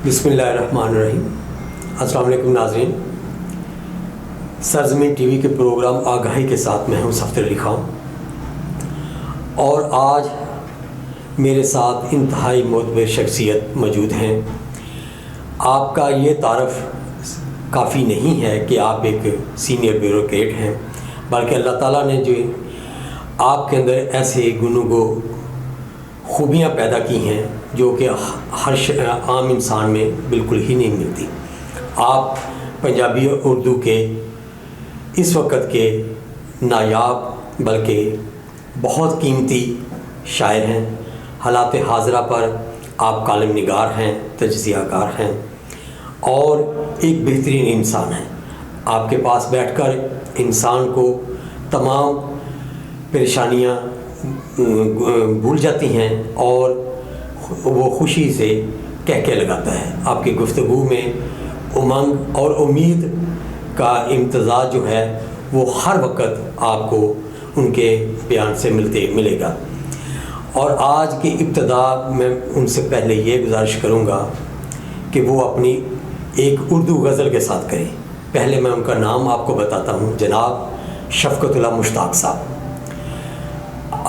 بسم اللہ الرحمن الرحیم۔ السلام علیکم ناظرین، سرزمین ٹی وی کے پروگرام آگاہی کے ساتھ میں ہوں سفیر علی خان، اور آج میرے ساتھ انتہائی معتبر شخصیت موجود ہیں۔ آپ کا یہ تعارف کافی نہیں ہے کہ آپ ایک سینئر بیوروکریٹ ہیں، بلکہ اللہ تعالیٰ نے جو آپ کے اندر ایسے گنو خوبیاں پیدا کی ہیں جو کہ ہر عام انسان میں بالکل ہی نہیں ملتی۔ آپ پنجابی اور اردو کے اس وقت کے نایاب بلکہ بہت قیمتی شاعر ہیں۔ حالات حاضرہ پر آپ کالم نگار ہیں، تجزیہ کار ہیں اور ایک بہترین انسان ہیں۔ آپ کے پاس بیٹھ کر انسان کو تمام پریشانیاں بھول جاتی ہیں اور وہ خوشی سے کہہ لگاتا ہے۔ آپ کی گفتگو میں امنگ اور امید کا امتزاج جو ہے وہ ہر وقت آپ کو ان کے بیان سے ملے گا۔ اور آج کی ابتدا میں ان سے پہلے یہ گزارش کروں گا کہ وہ اپنی ایک اردو غزل کے ساتھ کریں۔ پہلے میں ان کا نام آپ کو بتاتا ہوں، جناب شفقت اللہ مشتاق صاحب۔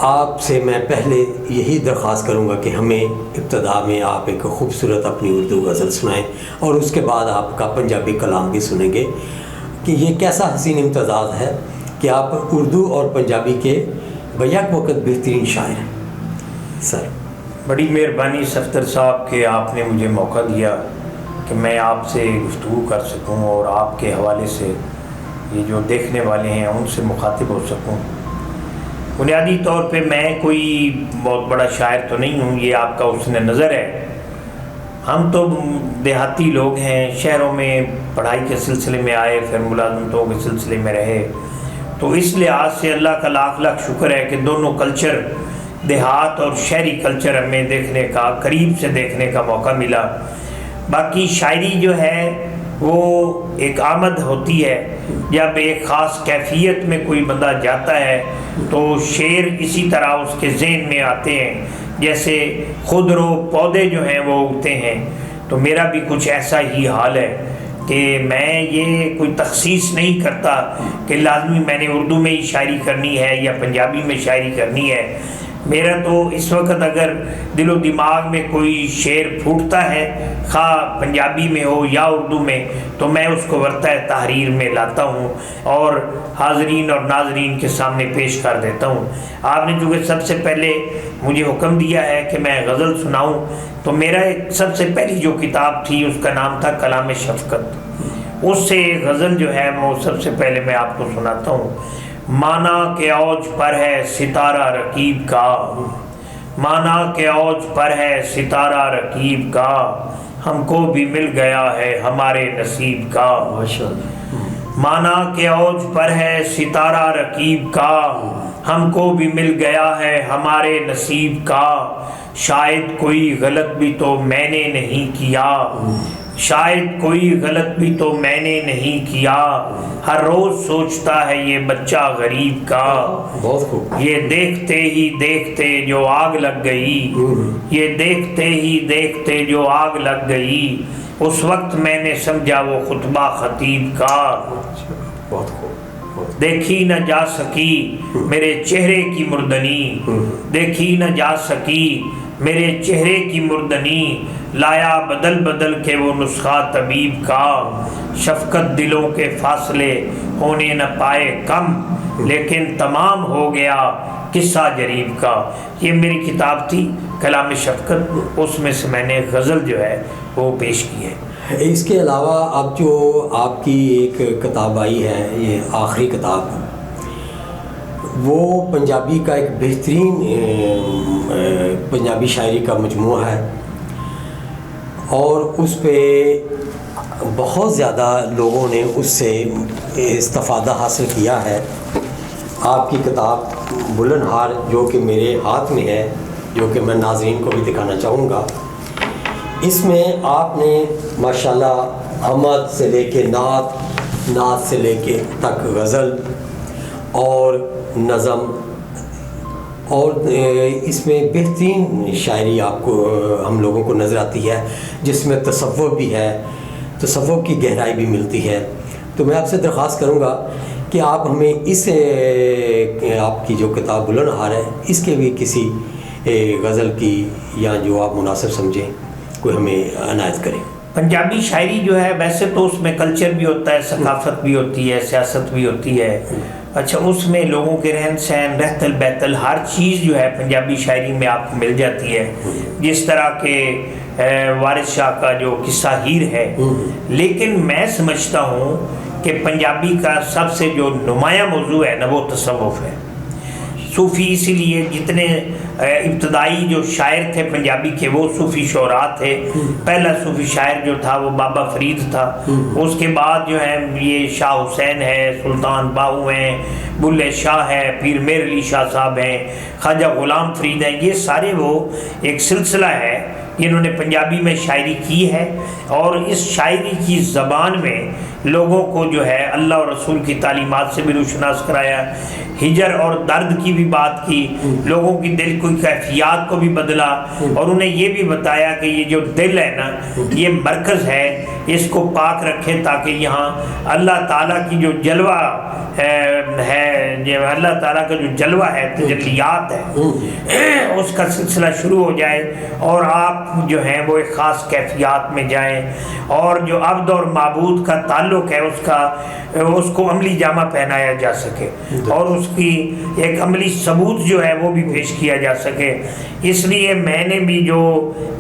آپ سے میں پہلے یہی درخواست کروں گا کہ ہمیں ابتدا میں آپ ایک خوبصورت اپنی اردو غزل سنائیں اور اس کے بعد آپ کا پنجابی کلام بھی سنیں گے کہ یہ کیسا حسین امتزاج ہے کہ آپ اردو اور پنجابی کے بیک وقت بہترین شاعر ہیں۔ سر بڑی مہربانی صفدر صاحب کہ آپ نے مجھے موقع دیا کہ میں آپ سے گفتگو کر سکوں اور آپ کے حوالے سے یہ جو دیکھنے والے ہیں ان سے مخاطب ہو سکوں۔ بنیادی طور پہ میں کوئی بہت بڑا شاعر تو نہیں ہوں، یہ آپ کا حسن نظر ہے۔ ہم تو دیہاتی لوگ ہیں، شہروں میں پڑھائی کے سلسلے میں آئے، پھر ملازمتوں کے سلسلے میں رہے، تو اس لحاظ سے اللہ کا لاکھ لاکھ شکر ہے کہ دونوں کلچر، دیہات اور شہری کلچر ہمیں دیکھنے کا، قریب سے دیکھنے کا موقع ملا۔ باقی شاعری جو ہے وہ ایک آمد ہوتی ہے، جب ایک خاص کیفیت میں کوئی بندہ جاتا ہے تو شعر اسی طرح اس کے ذہن میں آتے ہیں جیسے خودرو پودے جو ہیں وہ اگتے ہیں۔ تو میرا بھی کچھ ایسا ہی حال ہے کہ میں یہ کوئی تخصیص نہیں کرتا کہ لازمی میں نے اردو میں ہی شاعری کرنی ہے یا پنجابی میں شاعری کرنی ہے۔ میرا تو اس وقت اگر دل و دماغ میں کوئی شعر پھوٹتا ہے، خواہ پنجابی میں ہو یا اردو میں، تو میں اس کو ورثہ تحریر میں لاتا ہوں اور حاضرین اور ناظرین کے سامنے پیش کر دیتا ہوں۔ آپ نے چونکہ سب سے پہلے مجھے حکم دیا ہے کہ میں غزل سناؤں، تو میرا ایک سب سے پہلی جو کتاب تھی اس کا نام تھا کلام شفقت، اس سے ایک غزل جو ہے وہ سب سے پہلے میں آپ کو سناتا ہوں۔ مانا کے اوج پر ہے ستارہ رقیب کا، مانا کے اوج پر ہے ستارہ رقیب کا، ہم کو بھی مل گیا ہے ہمارے نصیب کا۔ مانا کے اوج پر ہے ستارہ رقیب کا، ہم کو بھی مل گیا ہے ہمارے نصیب کا، شاید کوئی غلط بھی تو میں نے نہیں کیا، شاید کوئی غلط بھی تو میں نے نہیں کیا، ہر روز سوچتا ہے یہ بچہ غریب کا، بہت خوب۔ یہ دیکھتے ہی دیکھتے جو آگ لگ گئی، یہ دیکھتے ہی دیکھتے جو آگ لگ گئی، اس وقت میں نے سمجھا وہ خطبہ خطیب کا، بہت خوب۔ دیکھی نہ جا سکی میرے چہرے کی مردنی، دیکھی نہ جا سکی میرے چہرے کی مردنی، لایا بدل بدل کے وہ نسخہ طبیب کا، شفقت دلوں کے فاصلے ہونے نہ پائے کم، لیکن تمام ہو گیا قصہ جریب کا۔ یہ میری کتاب تھی کلام شفقت، اس میں سے میں نے غزل جو ہے وہ پیش کی ہے۔ اس کے علاوہ اب جو آپ کی ایک کتاب آئی ہے، یہ آخری کتاب، وہ پنجابی کا ایک بہترین پنجابی شاعری کا مجموعہ ہے اور اس پہ بہت زیادہ لوگوں نے اس سے استفادہ حاصل کیا ہے۔ آپ کی کتاب بلند ہار جو کہ میرے ہاتھ میں ہے، جو کہ میں ناظرین کو بھی دکھانا چاہوں گا، اس میں آپ نے ماشاءاللہ حمد سے لے کے نعت سے لے کے تک غزل اور نظم اور اس میں بہترین شاعری آپ کو ہم لوگوں کو نظر آتی ہے، جس میں تصوف بھی ہے، تصوف کی گہرائی بھی ملتی ہے۔ تو میں آپ سے درخواست کروں گا کہ آپ ہمیں اس آپ کی جو کتاب بلند ہار ہے، اس کے بھی کسی غزل کی یا جو آپ مناسب سمجھیں کوئی ہمیں عنایت کریں۔ پنجابی شاعری جو ہے ویسے تو اس میں کلچر بھی ہوتا ہے، ثقافت بھی ہوتی ہے، سیاست بھی ہوتی ہے۔ اچھا، اس میں لوگوں کے رہن سہن، رہتل بہتل، ہر چیز جو ہے پنجابی شاعری میں آپ کو مل جاتی ہے۔ جس طرح کہ وارث شاہ کا جو قصہ ہیر ہے، لیکن میں سمجھتا ہوں کہ پنجابی کا سب سے جو نمایاں موضوع ہے نا، وہ تصوف ہے۔ صوفی اسی لیے جتنے ابتدائی جو شاعر تھے پنجابی کے، وہ صوفی شعراء تھے۔ پہلا صوفی شاعر جو تھا وہ بابا فرید تھا، اس کے بعد جو ہے یہ شاہ حسین ہے، سلطان باہو ہیں، بلے شاہ ہے، پیر میر علی شاہ صاحب ہیں، خواجہ غلام فرید ہیں۔ یہ سارے وہ ایک سلسلہ ہے جنہوں نے پنجابی میں شاعری کی ہے، اور اس شاعری کی زبان میں لوگوں کو جو ہے اللہ اور رسول کی تعلیمات سے بھی روشناس کرایا، ہجر اور درد کی بھی بات کی، لوگوں کی دل کی کیفیات کو بھی بدلا، اور انہیں یہ بھی بتایا کہ یہ جو دل ہے نا، یہ مرکز ہے، اس کو پاک رکھیں تاکہ یہاں اللہ تعالیٰ کی جو جلوہ ہے، اللہ تعالیٰ کا جو جلوہ ہے، تجلیات ہے، اس کا سلسلہ شروع ہو جائے، اور آپ جو ہیں وہ ایک خاص کیفیات میں جائیں، اور جو عبد اور معبود کا تعلق ہے اس کو عملی جامہ پہنایا جا سکے، اور اس کی ایک عملی ثبوت جو ہے وہ بھی پیش کیا جا سکے۔ اس لیے میں نے بھی جو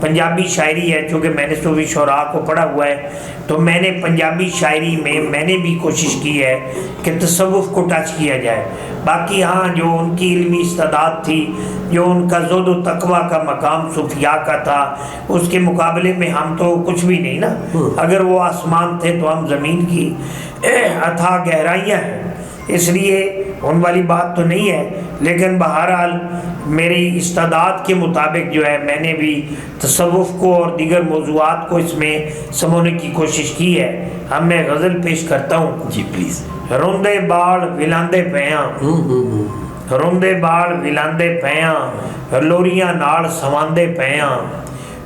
پنجابی شاعری ہے، چونکہ میں نے صوفی شعراء کو پڑھا ہوا ہے، تو میں نے پنجابی شاعری میں نے بھی کوشش کی ہے کہ تصوف کو ٹچ کیا جائے۔ باقی ہاں جو ان کی علمی استعداد تھی، جو ان کا زہد و تقویٰ کا مقام صوفیاء کا تھا، اس کے مقابلے میں ہم تو کچھ بھی نہیں نا۔ اگر وہ آسمان تھے تو ہم زمین کی اتھاہ گہرائیاں ہیں، اس لیے ان والی بات تو نہیں ہے۔ لیکن بہرحال میری استعداد کے مطابق جو ہے میں نے بھی تصوف کو اور دیگر موضوعات کو اس میں سمونے کی کوشش کی ہے۔ ہم میں غزل پیش کرتا ہوں۔ جی پلیز۔ روندے باڑ ولاندے پیاں، روندے باڑ ولاندے پیاں، لوریاں نال سواندے پیاں،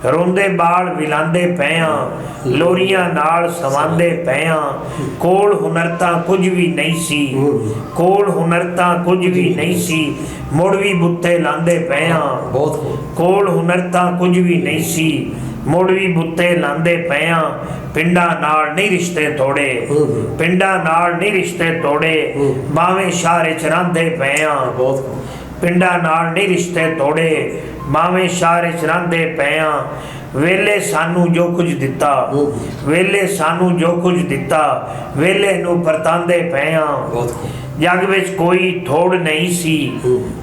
روندے باڑ ولاندے پیاں، لوریاں نال سواندے پیاں، کول ہنرتاں کچھ بھی نہیں سی، کول ہنرتاں کچھ بھی نہیں سی، مڑ بھی بتے لاندے پیاں، کول ہنرتاں کچھ بھی نہیں سی، مڑ بھی بتے لاندے پیاں، پنڈا نال نہیں رشتے توڑے، پنڈا نال نہیں رشتے توڑے، باویں شہر چ راندے پیاں، پنڈا نال نہیں رشتے توڑے، باویں شہر چ راندے پیاں، ویلے سانو جو کچھ دتا، ویلے سانو جو کچھ دتا، ویلے نو پرتاندے پیاں، جگ وچ کوئی تھوڑ نہیں سی،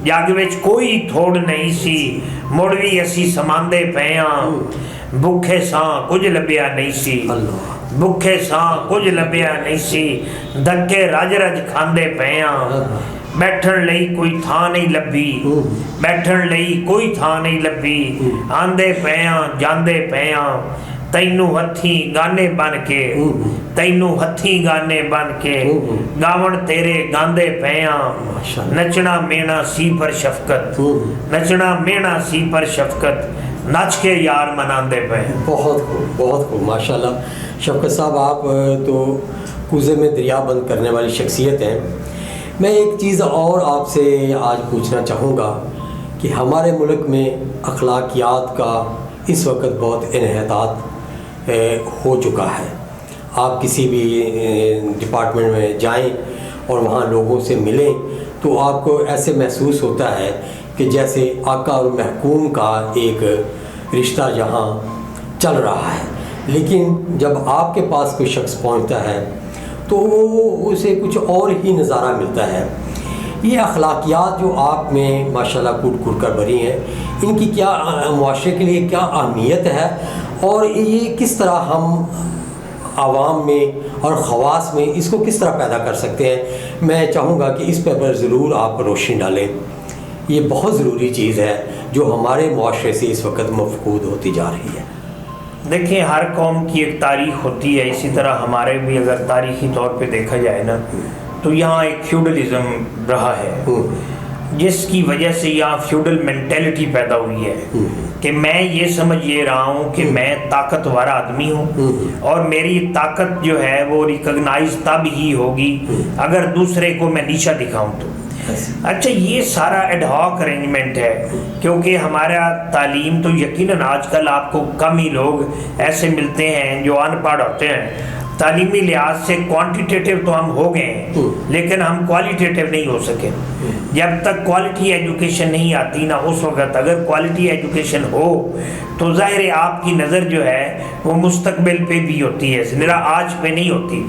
جگ وچ کوئی تھوڑ نہیں سی، مڑ بھی اسی سماندے پیاں، بھوکے ساں کچھ لبیا نہیں سی، بھوکے ساں کچھ لبیا نہیں سی، دھکے رج رج کھاندے پیاں، بیٹھن لئی کوئی تھاں نہیں لبھی، بیٹھن لئی کوئی تھاں نہیں لبھی، آندے پیاں جاندے پیاں، تینوں ہتھیں گانے بن کے، تینوں ہتھیں گانے بن کے، گاون تیرے گاندے پیاں، نچنا مینا سی پر شفقت، نچنا مینا سی پر شفقت، نچ کے یار مناندے پہ۔ بہت خوب، بہت خوب، ماشاءاللہ۔ شفقت صاحب، آپ تو کوزے میں دریا بند کرنے والی شخصیت ہیں۔ میں ایک چیز اور آپ سے آج پوچھنا چاہوں گا کہ ہمارے ملک میں اخلاقیات کا اس وقت بہت انحطاط ہو چکا ہے۔ آپ کسی بھی ڈپارٹمنٹ میں جائیں اور وہاں لوگوں سے ملیں تو آپ کو ایسے محسوس ہوتا ہے کہ جیسے آقا اور محکوم کا ایک رشتہ یہاں چل رہا ہے، لیکن جب آپ کے پاس کوئی شخص پہنچتا ہے تو اسے کچھ اور ہی نظارہ ملتا ہے۔ یہ اخلاقیات جو آپ میں ماشاءاللہ کٹ کٹ کر بھری ہیں، ان کی کیا معاشرے کے لیے کیا اہمیت ہے، اور یہ کس طرح ہم عوام میں اور خواص میں اس کو کس طرح پیدا کر سکتے ہیں؟ میں چاہوں گا کہ اس پر ضرور آپ روشنی ڈالیں۔ یہ بہت ضروری چیز ہے جو ہمارے معاشرے سے اس وقت مفقود ہوتی جا رہی ہے۔ دیکھیں، ہر قوم کی ایک تاریخ ہوتی ہے، اسی طرح ہمارے بھی اگر تاریخی طور پہ دیکھا جائے نا تو یہاں ایک فیوڈلزم رہا ہے۔ جس کی وجہ سے یہاں فیوڈل مینٹیلٹی پیدا ہوئی ہے کہ میں یہ سمجھ یہ رہا ہوں کہ میں طاقتور آدمی ہوں اور میری طاقت جو ہے وہ ریکگنائز تب ہی ہوگی اگر دوسرے کو میں نیچا دکھاؤں تو. اچھا یہ سارا ایڈ ہاک ارینجمنٹ ہے کیونکہ ہمارا تعلیم تو یقیناً آج کل آپ کو کم ہی لوگ ایسے ملتے ہیں جو ان پڑھ ہوتے ہیں. تعلیمی لحاظ سے کوانٹیٹیو تو ہم ہو گئے ہیں لیکن ہم کوالٹیٹیو نہیں ہو سکے. جب تک کوالٹی ایجوکیشن نہیں آتی نا اس وقت اگر کوالٹی ایجوکیشن ہو تو ظاہر ہے آپ کی نظر جو ہے وہ مستقبل پہ بھی ہوتی ہے, میرا آج پہ نہیں ہوتی.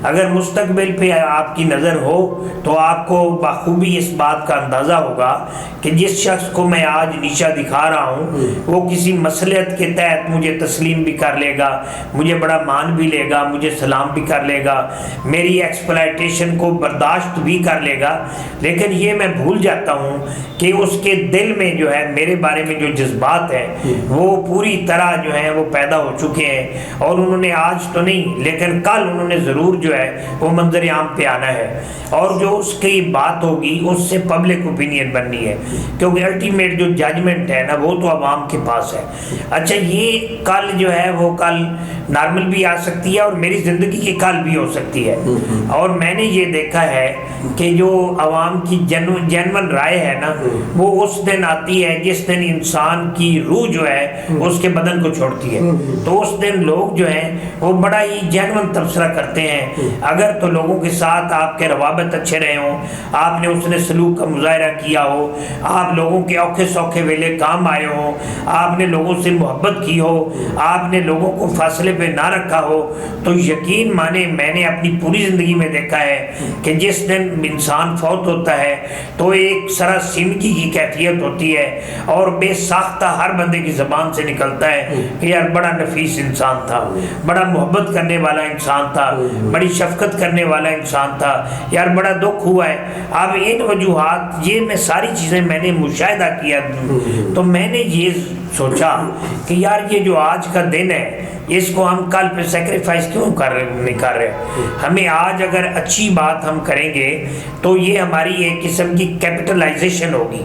اگر مستقبل پہ آپ کی نظر ہو تو آپ کو بخوبی اس بات کا اندازہ ہوگا کہ جس شخص کو میں آج نیچا دکھا رہا ہوں وہ کسی مصلحت کے تحت مجھے تسلیم بھی کر لے گا, مجھے بڑا مان بھی لے گا, مجھے سلام بھی کر لے گا, میری ایکسپلائٹیشن کو برداشت بھی کر لے گا. لیکن یہ میں بھول جاتا ہوں کہ اس کے دل میں جو ہے میرے بارے میں جو جذبات ہیں وہ پوری طرح جو ہیں وہ پیدا ہو چکے ہیں اور انہوں نے آج تو نہیں لیکن کل انہوں نے ضرور جو ہے وہ منظر عام پہ آنا ہے اور جو اس کی بات ہوگی اس سے پبلک اوپینین بننی ہے کیونکہ الٹیمیٹ جو ججمنٹ ہے نا وہ تو عوام کے پاس ہے. اچھا یہ کل جو ہے وہ کل نارمل بھی آ سکتی ہے اور میری زندگی کی کل بھی ہو سکتی ہے اور میں نے یہ دیکھا ہے کہ جو عوام کی جینون رائے ہے نا وہ اس دن آتی ہے جس دن انسان کی روح جو ہے اس کے بدن کو چھوڑتی ہے. تو اس دن لوگ جو ہیں وہ بڑا ہی جینون تبصرہ کرتے ہیں. اگر تو لوگوں کے ساتھ آپ کے روابط اچھے رہے ہوں, آپ نے اس نے سلوک کا مظاہرہ کیا ہو, آپ لوگوں کے اوکھے سوکھے ویلے کام آئے ہوں, آپ نے لوگوں سے محبت کی ہو, آپ نے لوگوں کو فاصلے پہ نہ رکھا ہو, تو یقین مانے میں نے اپنی پوری زندگی میں دیکھا ہے کہ جس دن انسان فوت ہوتا ہے تو ایک سراسیمگی کی کیفیت ہوتی ہے اور بے ساختہ ہر بندے کی زبان سے نکلتا ہے کہ یار بڑا نفیس انسان تھا, بڑا محبت کرنے والا انسان تھا, بڑی شفقت کرنے والا انسان تھا, یار بڑا دکھ ہوا ہے. اب ان وجوہات یہ میں ساری چیزیں میں نے مشاہدہ کیا تو میں نے یہ سوچا کہ یار یہ جو آج کا دن ہے اس کو ہم کل پہ سیکریفائز کیوں نہیں کر رہے. ہمیں آج اگر اچھی بات ہم کریں گے تو یہ ہماری ایک قسم کی کیپٹلائزیشن ہوگی.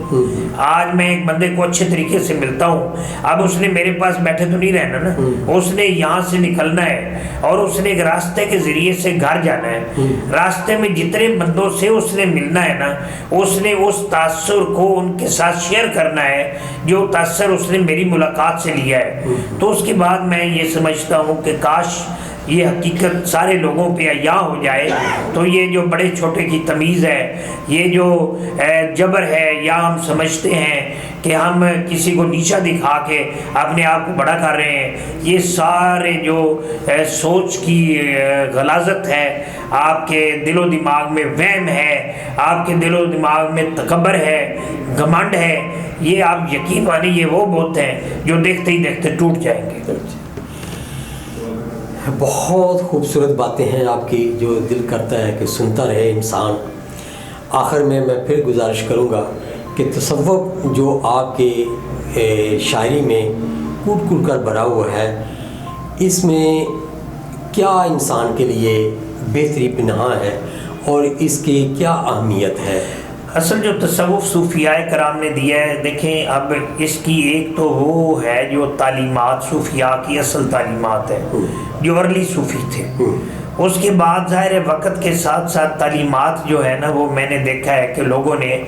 آج میں ایک بندے کو اچھے طریقے سے ملتا ہوں, اب اس نے میرے پاس بیٹھے تو نہیں رہنا نا, اس نے یہاں سے نکلنا ہے اور اس نے ایک راستے کے ذریعے سے گھر جانا ہے. راستے میں جتنے بندوں سے اس نے ملنا ہے نا اس نے اس تاثر کو ان کے ساتھ شیئر کرنا ہے جو تاثر اس نے میری ملاقات سے لیا ہے. تو اس کے بعد میں یہ سمجھتا ہوں کہ کاش یہ حقیقت سارے لوگوں پہ عیاں ہو جائے تو یہ جو بڑے چھوٹے کی تمیز ہے, یہ جو جبر ہے یا ہم سمجھتے ہیں کہ ہم کسی کو نیچا دکھا کے اپنے آپ کو بڑا کر رہے ہیں, یہ سارے جو سوچ کی غلاظت ہے, آپ کے دل و دماغ میں وہم ہے, آپ کے دل و دماغ میں تکبر ہے, گھمنڈ ہے, یہ آپ یقین مانیں یہ وہ بت ہیں جو دیکھتے ہی دیکھتے ٹوٹ جائیں گے. بہت خوبصورت باتیں ہیں آپ کی جو دل کرتا ہے کہ سنتا رہے انسان. آخر میں پھر گزارش کروں گا کہ تصوف جو آپ کے شاعری میں کوٹ کوٹ کر بھرا ہوا ہے, اس میں کیا انسان کے لیے بہتری پنہاں ہے اور اس کی کیا اہمیت ہے؟ اصل جو تصوف صوفیاء کرام نے دیا ہے, دیکھیں اب اس کی ایک تو وہ ہے جو تعلیمات صوفیاء کی اصل تعلیمات ہے جو ارلی صوفی تھے. اس کے بعد ظاہر وقت کے ساتھ ساتھ تعلیمات جو ہے نا وہ میں نے دیکھا ہے کہ لوگوں نے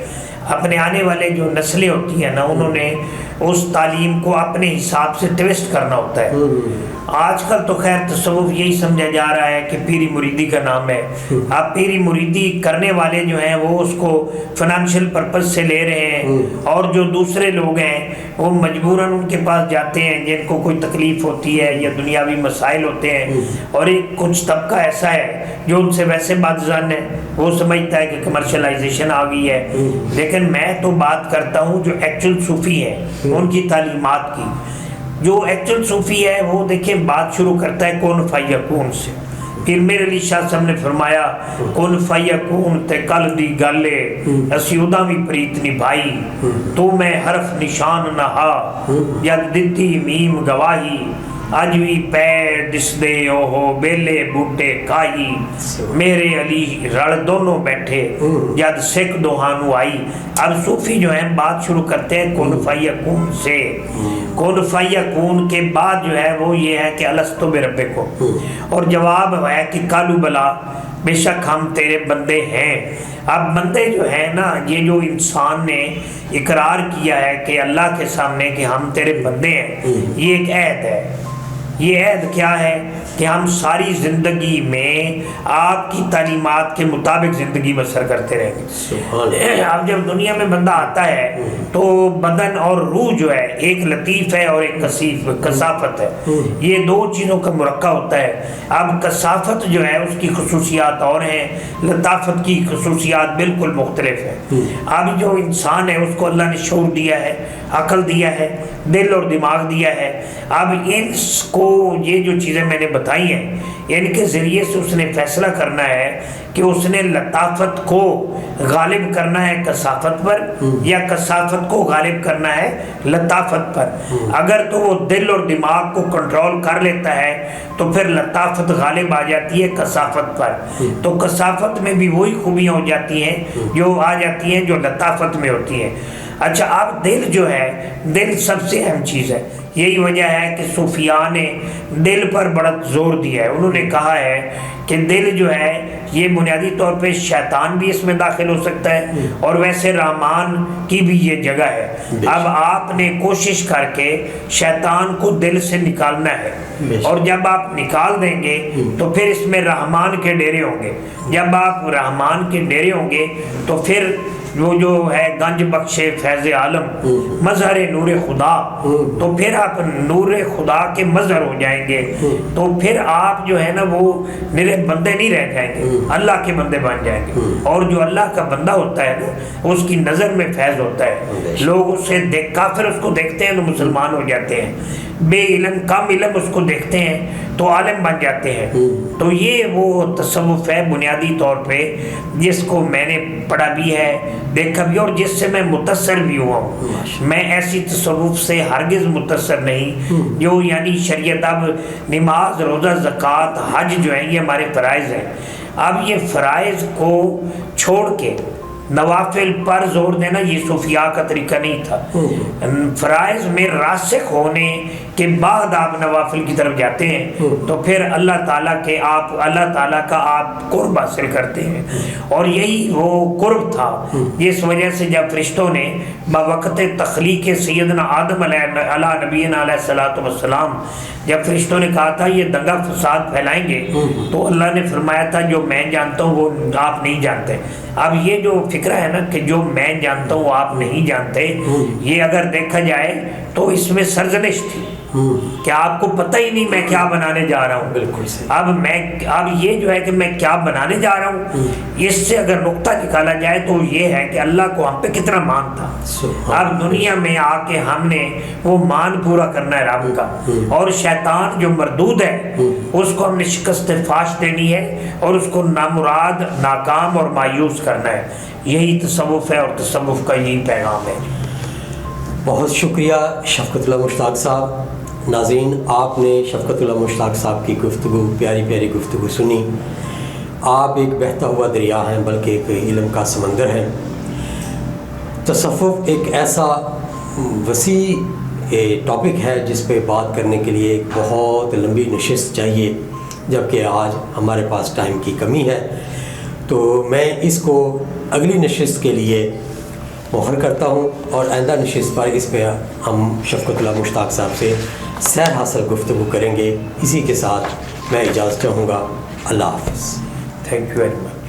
اپنے آنے والے جو نسلیں ہوتی ہیں نا انہوں نے اس تعلیم کو اپنے حساب سے ٹویسٹ کرنا ہوتا ہے. آج کل تو خیر تصوف یہی سمجھا جا رہا ہے کہ پیری مریدی کا نام ہے. اب پیری مریدی کرنے والے جو ہیں وہ اس کو فنانشل پرپس سے لے رہے ہیں اور جو دوسرے لوگ ہیں وہ مجبوراً ان کے پاس جاتے ہیں جن کو کوئی تکلیف ہوتی ہے یا دنیاوی مسائل ہوتے ہیں, اور ایک کچھ طبقہ ایسا ہے جو ان سے ویسے بادزن ہے, وہ سمجھتا ہے کہ کمرشلائزیشن آ گئی ہے. لیکن میں تو بات کرتا ہوں جو ایکچول صوفی ہیں ان کی تعلیمات کی. جو ایکچول صوفی ہے وہ دیکھیں بات شروع کرتا ہے کون فیکون سے. پھر میرے علی شاہ صاحب نے فرمایا کون فیکون تے کل دی گلے اسی ادا بھی پریت نبھائی, تو میں حرف نشان نہا جد دتی میم گواہی اج بھی پیر دسدے اوہو بیلے بوٹے کائی میرے علی رڑ دونوں بیٹھے جد سکھ دوہانو آئی. اب صوفی جو ہے بات شروع کرتے ہیں کن فیکون سے. کن فیکون کے بعد جو ہے وہ یہ ہے کہ الستو بربکم، اور جواب ہے کہ کالو بلا بے شک ہم تیرے بندے ہیں. اب بندے جو ہیں نا، یہ جو انسان نے اقرار کیا ہے کہ اللہ کے سامنے کہ ہم تیرے بندے ہیں، یہ ایک عہد ہے. یہ عہد کیا ہے کہ ہم ساری زندگی میں آپ کی تعلیمات کے مطابق زندگی بسر کرتے رہیں گے. اب جب دنیا میں بندہ آتا ہے تو بدن اور روح جو ہے ایک لطیف ہے اور ایک کثافت ہے. یہ دو چیزوں کا مرکب ہوتا ہے. اب کثافت جو ہے اس کی خصوصیات اور ہیں، لطافت کی خصوصیات بالکل مختلف ہیں. اب جو انسان ہے اس کو اللہ نے شعور دیا ہے، عقل دیا ہے، دل اور دماغ دیا ہے. اب ان کو یہ جو چیزیں میں نے بتائی ہیں ان کے ذریعے سے اس نے فیصلہ کرنا ہے کہ اس نے لطافت کو غالب کرنا ہے کثافت پر یا کثافت کو غالب کرنا ہے لطافت پر. اگر تو وہ دل اور دماغ کو کنٹرول کر لیتا ہے تو پھر لطافت غالب آ جاتی ہے کثافت پر. تو کثافت میں بھی وہی خوبیاں ہو جاتی ہیں جو آ جاتی ہیں جو لطافت میں ہوتی ہیں. اچھا، اب دل جو ہے، دل سب سے اہم چیز ہے. یہی وجہ ہے کہ صوفیاء نے دل پر بڑا زور دیا ہے. انہوں نے کہا ہے کہ دل جو ہے یہ بنیادی طور پہ شیطان بھی اس میں داخل ہو سکتا ہے اور ویسے رحمان کی بھی یہ جگہ ہے. اب آپ نے کوشش کر کے شیطان کو دل سے نکالنا ہے، اور جب آپ نکال دیں گے تو پھر اس میں رحمان کے ڈیرے ہوں گے. جب آپ رحمان کے ڈیرے ہوں گے تو پھر وہ جو ہے گنج بخش فیض عالم مظہر نور خدا، تو پھر آپ نور خدا کے مظہر ہو جائیں گے. تو پھر آپ جو ہے نا وہ میرے بندے نہیں رہ جائیں گے، اللہ کے بندے بن جائیں گے. اور جو اللہ کا بندہ ہوتا ہے نا اس کی نظر میں فیض ہوتا ہے. لوگ اسے کافر اس کو دیکھتے ہیں تو مسلمان ہو جاتے ہیں، بے علم کم علم اس کو دیکھتے ہیں تو عالم بن جاتے ہیں. تو یہ وہ تصوف ہے بنیادی طور پہ جس کو میں نے پڑھا بھی ہے، دیکھا بھی، اور جس سے میں متاثر بھی ہوا ہوں. میں ایسی تصوف سے ہرگز متاثر نہیں جو یعنی شریعت اب نماز روزہ زکوٰۃ حج جو ہے یہ ہمارے فرائض ہیں. اب یہ فرائض کو چھوڑ کے نوافل پر زور دینا یہ صوفیاء کا طریقہ نہیں تھا. فرائض میں راسخ ہونے کے بعد آپ نوافل کی طرف جاتے ہیں تو پھر اللہ تعالیٰ کا آپ قرب حاصل کرتے ہیں. اور یہی وہ قرب تھا جس وجہ سے جب فرشتوں نے بوقت تخلیق سیدنا آدم علیہ نبینا علیہ الصلوۃ والسلام جب فرشتوں نے کہا تھا یہ دنگا فساد پھیلائیں گے تو اللہ نے فرمایا تھا جو میں جانتا ہوں وہ آپ نہیں جانتے. اب یہ جو فکرہ ہے نا کہ جو میں جانتا ہوں وہ آپ نہیں جانتے، یہ اگر دیکھا جائے تو اس میں سرزنش تھی کہ آپ کو پتہ ہی نہیں میں کیا بنانے جا رہا ہوں. بالکل صحیح. اب یہ جو ہے کہ میں کیا بنانے جا رہا ہوں، اس سے اگر نقطہ نکالا جائے تو یہ ہے کہ اللہ کو ہم پہ کتنا مان تھا. اب دنیا میں آ کے ہم نے وہ مان پورا کرنا ہے رب کا، اور شیطان جو مردود ہے اس کو ہم نے شکست فاش دینی ہے اور اس کو نامراد، ناکام اور مایوس کرنا ہے. یہی تصوف ہے اور تصوف کا یہی پیغام ہے. بہت شکریہ شفقت اللہ مشتاق صاحب. ناظرین، آپ نے شفقت اللہ مشتاق صاحب کی گفتگو، پیاری پیاری گفتگو سنی. آپ ایک بہتا ہوا دریا ہیں بلکہ ایک علم کا سمندر ہے. تصوف ایک ایسا وسیع ٹاپک ہے جس پہ بات کرنے کے لیے ایک بہت لمبی نشست چاہیے، جبکہ آج ہمارے پاس ٹائم کی کمی ہے. تو میں اس کو اگلی نشست کے لیے مؤخر کرتا ہوں، اور آئندہ نشست پر اس پہ ہم شفقت اللہ مشتاق صاحب سے سیر حاصل گفتگو کریں گے. اسی کے ساتھ میں اجازت چاہوں گا. اللہ حافظ. Thank you very much.